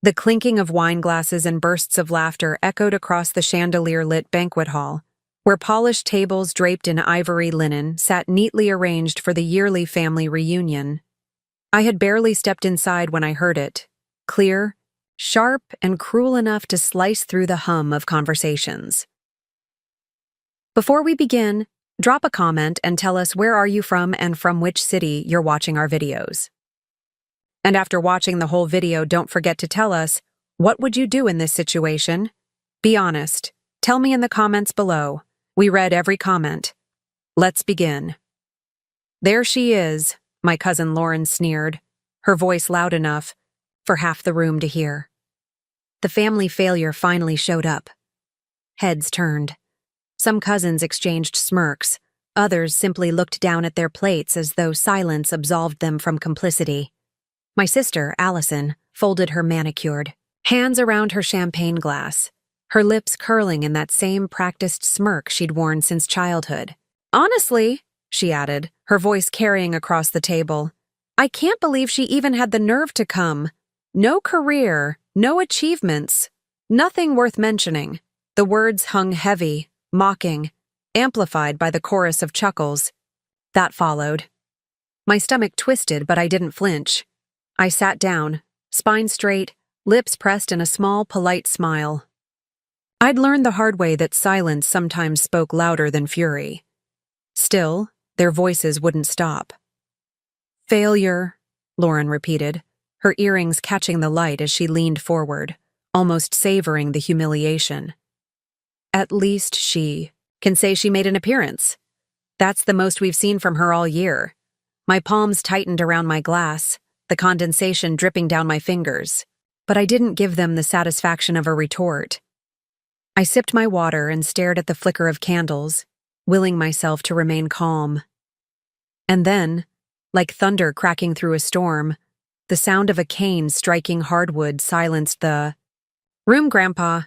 The clinking of wine glasses and bursts of laughter echoed across the chandelier-lit banquet hall, where polished tables draped in ivory linen sat neatly arranged for the yearly family reunion. I had barely stepped inside when I heard it, clear, sharp, and cruel enough to slice through the hum of conversations. Before we begin, drop a comment and tell us where are you from and from which city you're watching our videos. And after watching the whole video, don't forget to tell us, what would you do in this situation? Be honest. Tell me in the comments below. We read every comment. Let's begin. There she is, my cousin Lauren sneered, her voice loud enough for half the room to hear. The family failure finally showed up. Heads turned. Some cousins exchanged smirks. Others simply looked down at their plates as though silence absolved them from complicity. My sister, Allison, folded her manicured hands around her champagne glass, her lips curling in that same practiced smirk she'd worn since childhood. Honestly, she added, her voice carrying across the table, I can't believe she even had the nerve to come. No career, no achievements, nothing worth mentioning. The words hung heavy, mocking, amplified by the chorus of chuckles. That followed. My stomach twisted, but I didn't flinch. I sat down, spine straight, lips pressed in a small, polite smile. I'd learned the hard way that silence sometimes spoke louder than fury. Still, their voices wouldn't stop. Failure, Lauren repeated, her earrings catching the light as she leaned forward, almost savoring the humiliation. At least she can say she made an appearance. That's the most we've seen from her all year. My palms tightened around my glass, the condensation dripping down my fingers, but I didn't give them the satisfaction of a retort. I sipped my water and stared at the flicker of candles, willing myself to remain calm. And then, like thunder cracking through a storm, the sound of a cane striking hardwood silenced the room, Grandpa.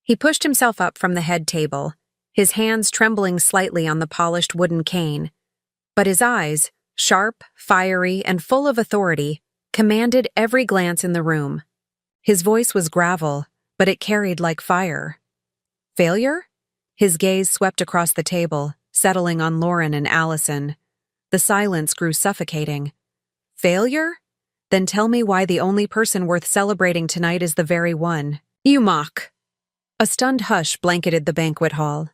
He pushed himself up from the head table, his hands trembling slightly on the polished wooden cane, but his eyes, sharp, fiery, and full of authority, commanded every glance in the room. His voice was gravel, but it carried like fire. Failure? His gaze swept across the table, settling on Lauren and Allison. The silence grew suffocating. Failure? Then tell me why the only person worth celebrating tonight is the very one you mock. A stunned hush blanketed the banquet hall.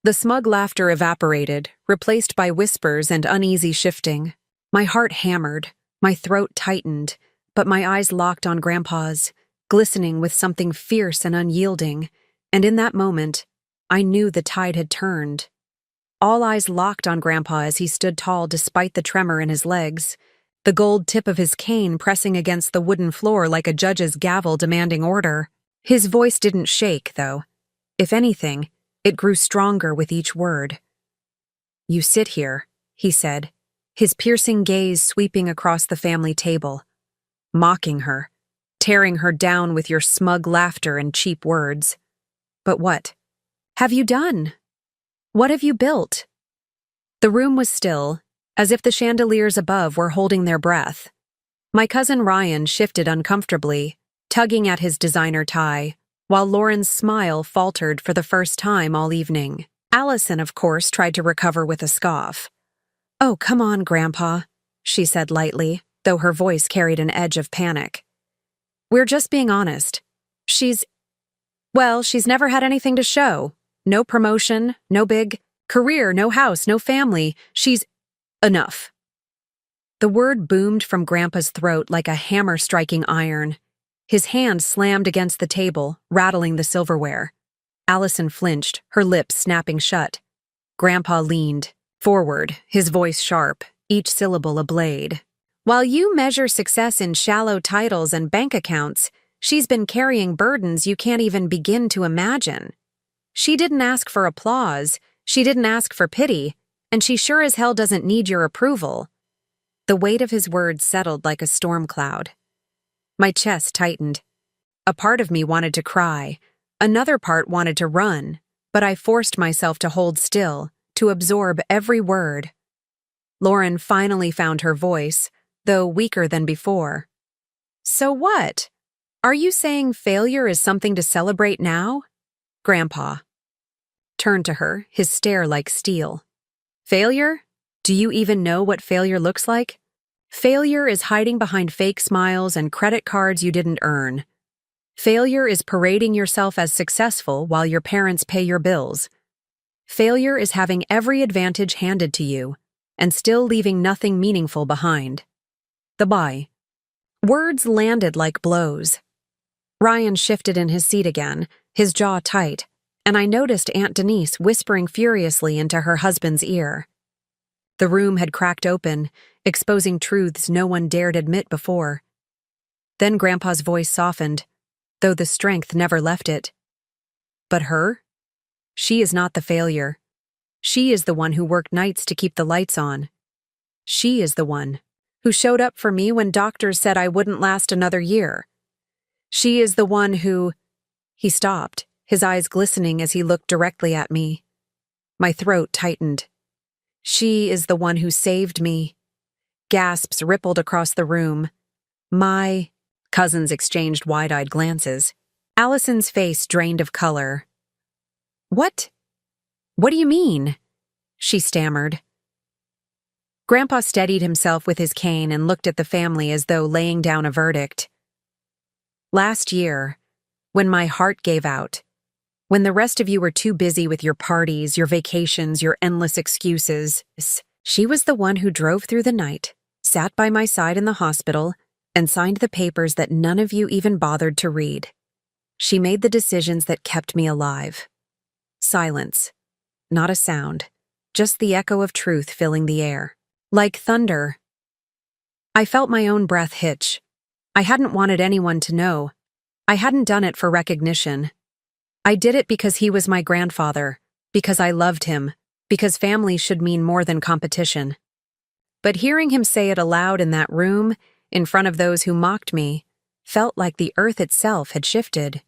The smug laughter evaporated, replaced by whispers and uneasy shifting. My heart hammered, my throat tightened, but my eyes locked on Grandpa's, glistening with something fierce and unyielding, and in that moment, I knew the tide had turned. All eyes locked on Grandpa as he stood tall despite the tremor in his legs, the gold tip of his cane pressing against the wooden floor like a judge's gavel demanding order. His voice didn't shake, though. If anything, it grew stronger with each word. You sit here, he said, his piercing gaze sweeping across the family table, mocking her, tearing her down with your smug laughter and cheap words. But what have you done? What have you built? The room was still, as if the chandeliers above were holding their breath. My cousin Ryan shifted uncomfortably, tugging at his designer tie, while Lauren's smile faltered for the first time all evening. Allison, of course, tried to recover with a scoff. Oh, come on, Grandpa, she said lightly, though her voice carried an edge of panic. We're just being honest. She's never had anything to show. No promotion, no big career, no house, no family. She's enough. The word boomed from Grandpa's throat like a hammer striking iron. His hand slammed against the table, rattling the silverware. Allison flinched, her lips snapping shut. Grandpa leaned forward, his voice sharp, each syllable a blade. While you measure success in shallow titles and bank accounts, she's been carrying burdens you can't even begin to imagine. She didn't ask for applause, she didn't ask for pity, and she sure as hell doesn't need your approval. The weight of his words settled like a storm cloud. My chest tightened. A part of me wanted to cry, another part wanted to run, but I forced myself to hold still, to absorb every word. Lauren finally found her voice, though weaker than before. So what? Are you saying failure is something to celebrate now? Grandpa turned to her, his stare like steel. Failure? Do you even know what failure looks like? Failure is hiding behind fake smiles and credit cards you didn't earn. Failure is parading yourself as successful while your parents pay your bills. Failure is having every advantage handed to you and still leaving nothing meaningful behind. The bye. Words landed like blows. Ryan shifted in his seat again, his jaw tight, and I noticed Aunt Denise whispering furiously into her husband's ear. The room had cracked open, exposing truths no one dared admit before. Then Grandpa's voice softened, though the strength never left it. But her? She is not the failure. She is the one who worked nights to keep the lights on. She is the one who showed up for me when doctors said I wouldn't last another year. She is the one who— He stopped, his eyes glistening as he looked directly at me. My throat tightened. She is the one who saved me. Gasps rippled across the room. My— Cousins exchanged wide-eyed glances. Allison's face drained of color. What? What do you mean? She stammered. Grandpa steadied himself with his cane and looked at the family as though laying down a verdict. Last year, when my heart gave out, when the rest of you were too busy with your parties, your vacations, your endless excuses, she was the one who drove through the night, sat by my side in the hospital, and signed the papers that none of you even bothered to read. She made the decisions that kept me alive. Silence. Not a sound. Just the echo of truth filling the air. Like thunder. I felt my own breath hitch. I hadn't wanted anyone to know. I hadn't done it for recognition. I did it because he was my grandfather, because I loved him, because family should mean more than competition. But hearing him say it aloud in that room, in front of those who mocked me, felt like the earth itself had shifted.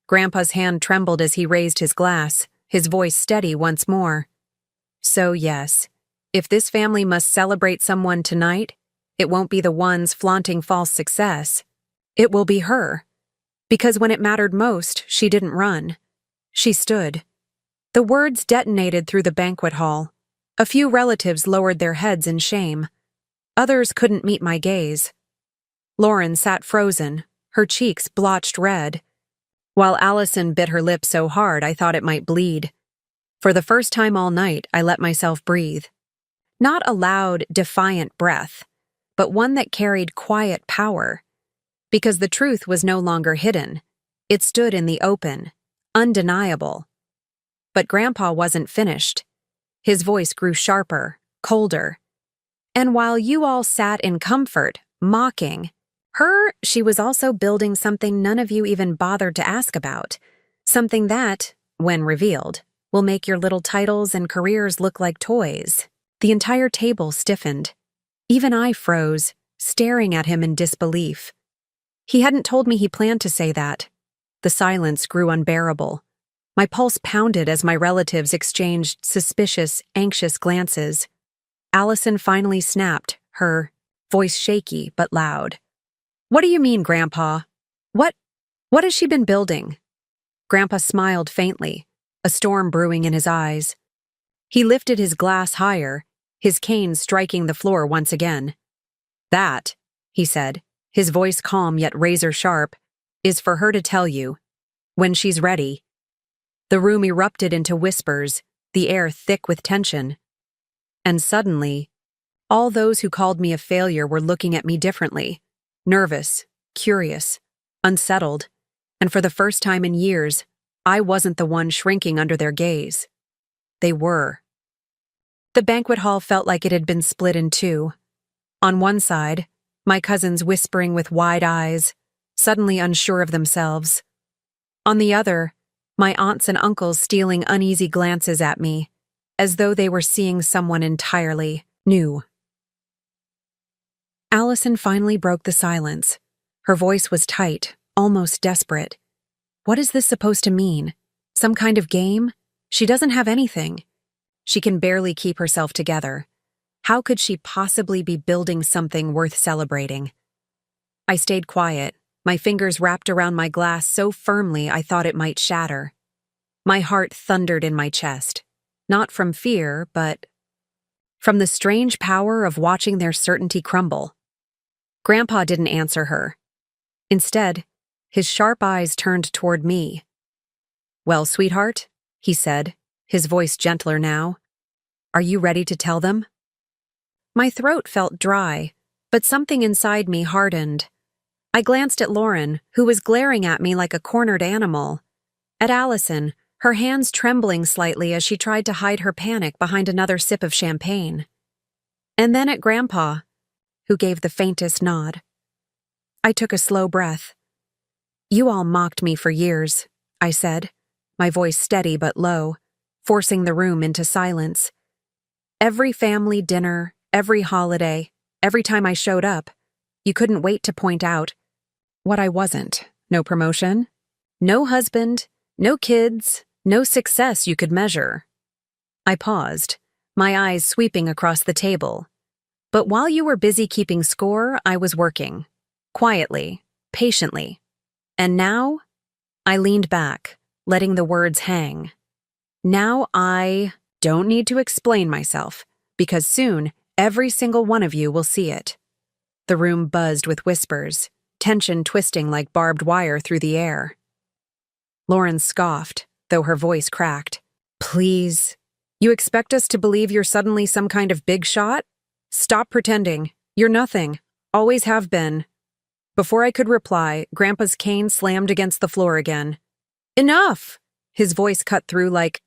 Grandpa's hand trembled as he raised his glass, his voice steady once more. So yes, if this family must celebrate someone tonight, it won't be the ones flaunting false success. It will be her. Because when it mattered most, she didn't run. She stood. The words detonated through the banquet hall. A few relatives lowered their heads in shame. Others couldn't meet my gaze. Lauren sat frozen, her cheeks blotched red, while Allison bit her lip so hard I thought it might bleed. For the first time all night, I let myself breathe. Not a loud, defiant breath, but one that carried quiet power. Because the truth was no longer hidden. It stood in the open, undeniable. But Grandpa wasn't finished. His voice grew sharper, colder. And while you all sat in comfort, mocking, she was also building something none of you even bothered to ask about. Something that, when revealed, will make your little titles and careers look like toys. The entire table stiffened. Even I froze, staring at him in disbelief. He hadn't told me he planned to say that. The silence grew unbearable. My pulse pounded as my relatives exchanged suspicious, anxious glances. Allison finally snapped, her voice shaky but loud. What do you mean, Grandpa? What has she been building? Grandpa smiled faintly, a storm brewing in his eyes. He lifted his glass higher, his cane striking the floor once again. That, he said, his voice calm yet razor-sharp, is for her to tell you. When she's ready. The room erupted into whispers, the air thick with tension. And suddenly, all those who called me a failure were looking at me differently. Nervous, curious, unsettled, and for the first time in years, I wasn't the one shrinking under their gaze. They were. The banquet hall felt like it had been split in two. On one side, my cousins whispering with wide eyes, suddenly unsure of themselves. On the other, my aunts and uncles stealing uneasy glances at me, as though they were seeing someone entirely new. Allison finally broke the silence. Her voice was tight, almost desperate. What is this supposed to mean? Some kind of game? She doesn't have anything. She can barely keep herself together. How could she possibly be building something worth celebrating? I stayed quiet, my fingers wrapped around my glass so firmly I thought it might shatter. My heart thundered in my chest, not from fear, but from the strange power of watching their certainty crumble. Grandpa didn't answer her. Instead, his sharp eyes turned toward me. "Well, sweetheart," he said, his voice gentler now, "are you ready to tell them?" My throat felt dry, but something inside me hardened. I glanced at Lauren, who was glaring at me like a cornered animal. At Allison, her hands trembling slightly as she tried to hide her panic behind another sip of champagne. And then at Grandpa, who gave the faintest nod. I took a slow breath. "You all mocked me for years," I said, my voice steady but low, forcing the room into silence. "Every family dinner, every holiday, every time I showed up, you couldn't wait to point out what I wasn't. No promotion, no husband, no kids, no success you could measure." I paused, my eyes sweeping across the table. "But while you were busy keeping score, I was working. Quietly, patiently. And now?" I leaned back, letting the words hang. "Now I don't need to explain myself, because soon every single one of you will see it." The room buzzed with whispers, tension twisting like barbed wire through the air. Lauren scoffed, though her voice cracked. "Please, you expect us to believe you're suddenly some kind of big shot? Stop pretending. You're nothing. Always have been." Before I could reply, Grandpa's cane slammed against the floor again. "Enough!" His voice cut through like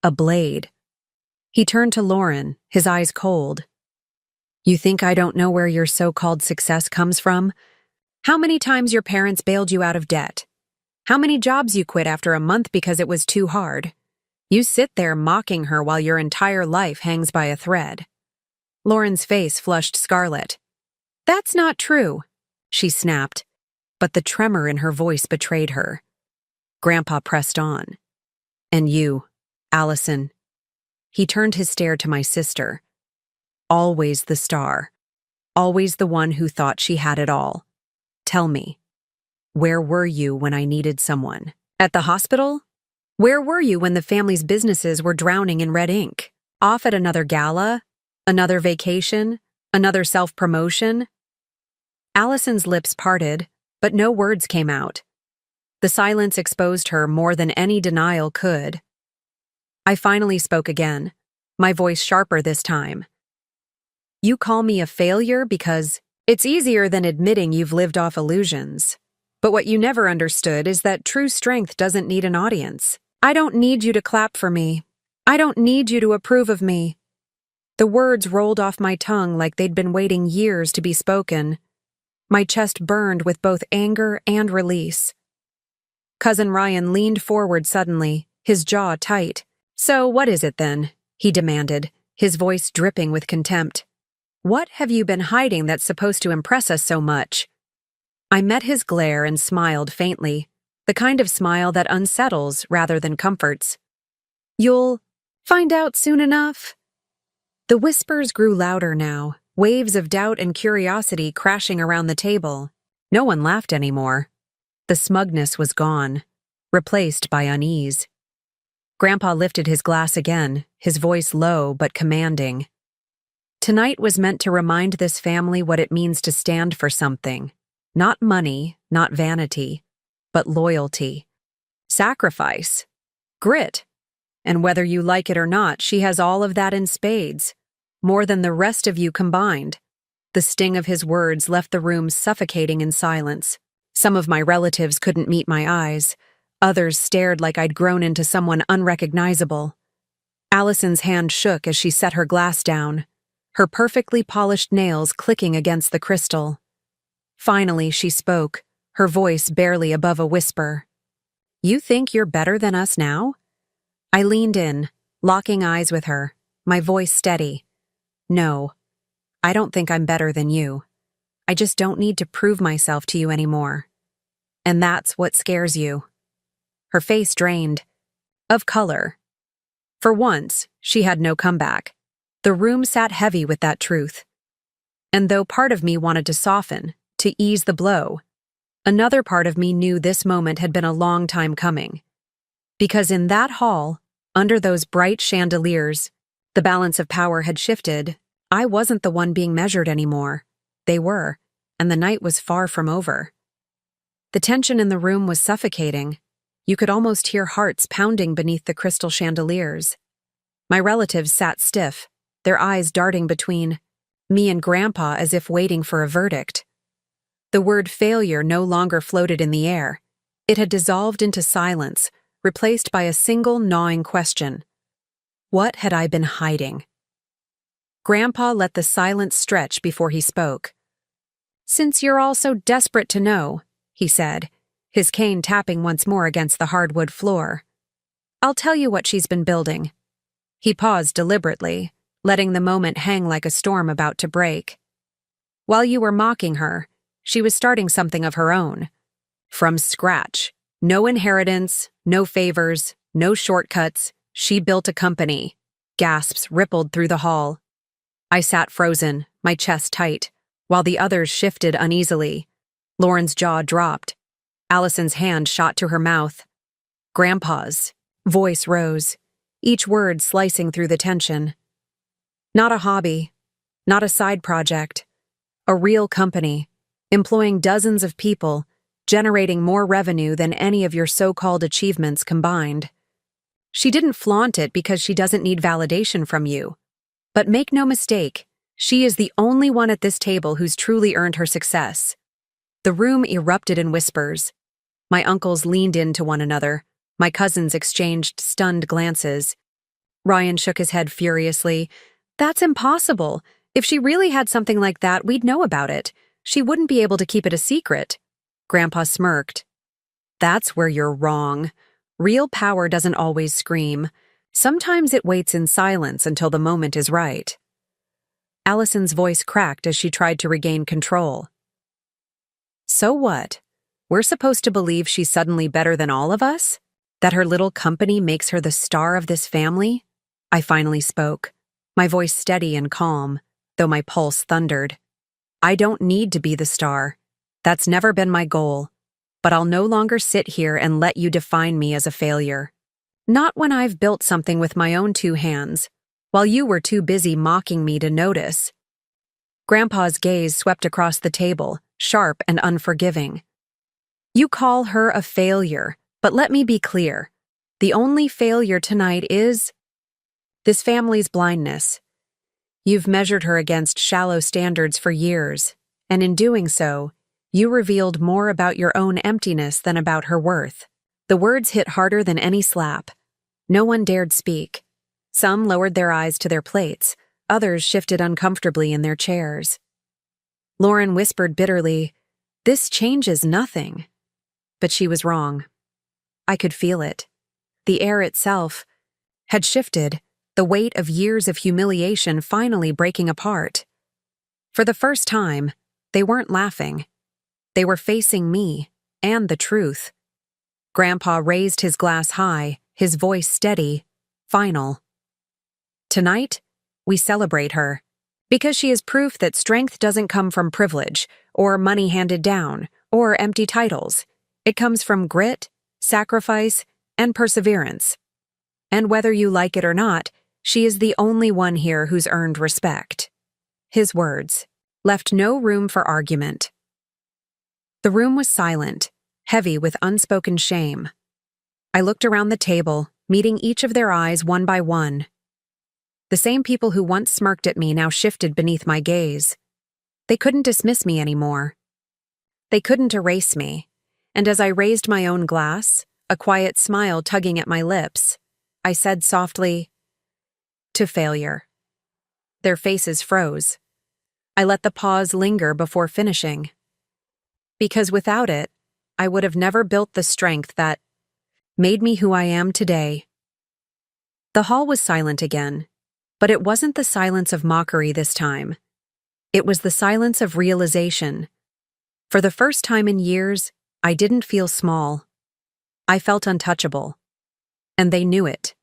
a blade. He turned to Lauren, his eyes cold. "You think I don't know where your so-called success comes from? How many times your parents bailed you out of debt? How many jobs you quit after a month because it was too hard? You sit there mocking her while your entire life hangs by a thread." Lauren's face flushed scarlet. "That's not true," she snapped, but the tremor in her voice betrayed her. Grandpa pressed on. "And you, Allison." He turned his stare to my sister. "Always the star. Always the one who thought she had it all. Tell me, where were you when I needed someone? At the hospital? Where were you when the family's businesses were drowning in red ink? Off at another gala? Another vacation? Another self-promotion?" Allison's lips parted, but no words came out. The silence exposed her more than any denial could. I finally spoke again, my voice sharper this time. "You call me a failure because it's easier than admitting you've lived off illusions. But what you never understood is that true strength doesn't need an audience. I don't need you to clap for me. I don't need you to approve of me." The words rolled off my tongue like they'd been waiting years to be spoken. My chest burned with both anger and release. Cousin Ryan leaned forward suddenly, his jaw tight. "So what is it then?" he demanded, his voice dripping with contempt. "What have you been hiding that's supposed to impress us so much?" I met his glare and smiled faintly, the kind of smile that unsettles rather than comforts. "You'll find out soon enough." The whispers grew louder now, waves of doubt and curiosity crashing around the table. No one laughed anymore. The smugness was gone, replaced by unease. Grandpa lifted his glass again, his voice low but commanding. Tonight was meant to remind this family what it means to stand for something. Not money, not vanity, but loyalty. Sacrifice. Grit. And whether you like it or not, she has all of that in spades. More than the rest of you combined. The sting of his words left the room suffocating in silence. Some of my relatives couldn't meet my eyes. Others stared like I'd grown into someone unrecognizable. Allison's hand shook as she set her glass down, her perfectly polished nails clicking against the crystal. Finally, she spoke, her voice barely above a whisper. "You think you're better than us now?" I leaned in, locking eyes with her, my voice steady. "No, I don't think I'm better than you. I just don't need to prove myself to you anymore. And that's what scares you." Her face drained. Of color. For once, she had no comeback. The room sat heavy with that truth. And though part of me wanted to soften, to ease the blow, Another part of me knew this moment had been a long time coming. Because in that hall, under those bright chandeliers, the balance of power had shifted. I wasn't the one being measured anymore. They were, and the night was far from over. The tension in the room was suffocating. You could almost hear hearts pounding beneath the crystal chandeliers. My relatives sat stiff, their eyes darting between me and Grandpa as if waiting for a verdict. The word failure no longer floated in the air. It had dissolved into silence, replaced by a single gnawing question. What had I been hiding? Grandpa let the silence stretch before he spoke. "Since you're all so desperate to know," he said, his cane tapping once more against the hardwood floor, "I'll tell you what she's been building." He paused deliberately, letting the moment hang like a storm about to break. "While you were mocking her, she was starting something of her own. From scratch. No inheritance, no favors, no shortcuts. She built a company." Gasps rippled through the hall. I sat frozen, my chest tight, while the others shifted uneasily. Lauren's jaw dropped. Allison's hand shot to her mouth. Grandpa's voice rose, each word slicing through the tension. "Not a hobby, not a side project. A real company, employing dozens of people, generating more revenue than any of your so-called achievements combined. She didn't flaunt it because she doesn't need validation from you. But make no mistake, she is the only one at this table who's truly earned her success." The room erupted in whispers. My uncles leaned into one another. My cousins exchanged stunned glances. Ryan shook his head furiously. "That's impossible. If she really had something like that, we'd know about it. She wouldn't be able to keep it a secret." Grandpa smirked. "That's where you're wrong. Real power doesn't always scream. Sometimes it waits in silence until the moment is right." Allison's voice cracked as she tried to regain control. "So what? We're supposed to believe she's suddenly better than all of us? That her little company makes her the star of this family?" I finally spoke, my voice steady and calm, though my pulse thundered. "I don't need to be the star. That's never been my goal. But I'll no longer sit here and let you define me as a failure. Not when I've built something with my own two hands, while you were too busy mocking me to notice." Grandpa's gaze swept across the table, sharp and unforgiving. "You call her a failure, but let me be clear. The only failure tonight is this family's blindness. You've measured her against shallow standards for years, and in doing so, you revealed more about your own emptiness than about her worth." The words hit harder than any slap. No one dared speak. Some lowered their eyes to their plates, others shifted uncomfortably in their chairs. Lauren whispered bitterly, "This changes nothing." But she was wrong. I could feel it. The air itself had shifted, the weight of years of humiliation finally breaking apart. For the first time, they weren't laughing. They were facing me, and the truth. Grandpa raised his glass high, his voice steady, final. "Tonight, we celebrate her, because she is proof that strength doesn't come from privilege, or money handed down, or empty titles. It comes from grit, sacrifice, and perseverance. And whether you like it or not, she is the only one here who's earned respect." His words left no room for argument. The room was silent, heavy with unspoken shame. I looked around the table, meeting each of their eyes one by one. The same people who once smirked at me now shifted beneath my gaze. They couldn't dismiss me anymore. They couldn't erase me, and as I raised my own glass, a quiet smile tugging at my lips, I said softly, "To failure." Their faces froze. I let the pause linger before finishing. Because without it, I would have never built the strength that made me who I am today. The hall was silent again, but it wasn't the silence of mockery this time. It was the silence of realization. For the first time in years, I didn't feel small. I felt untouchable. And they knew it.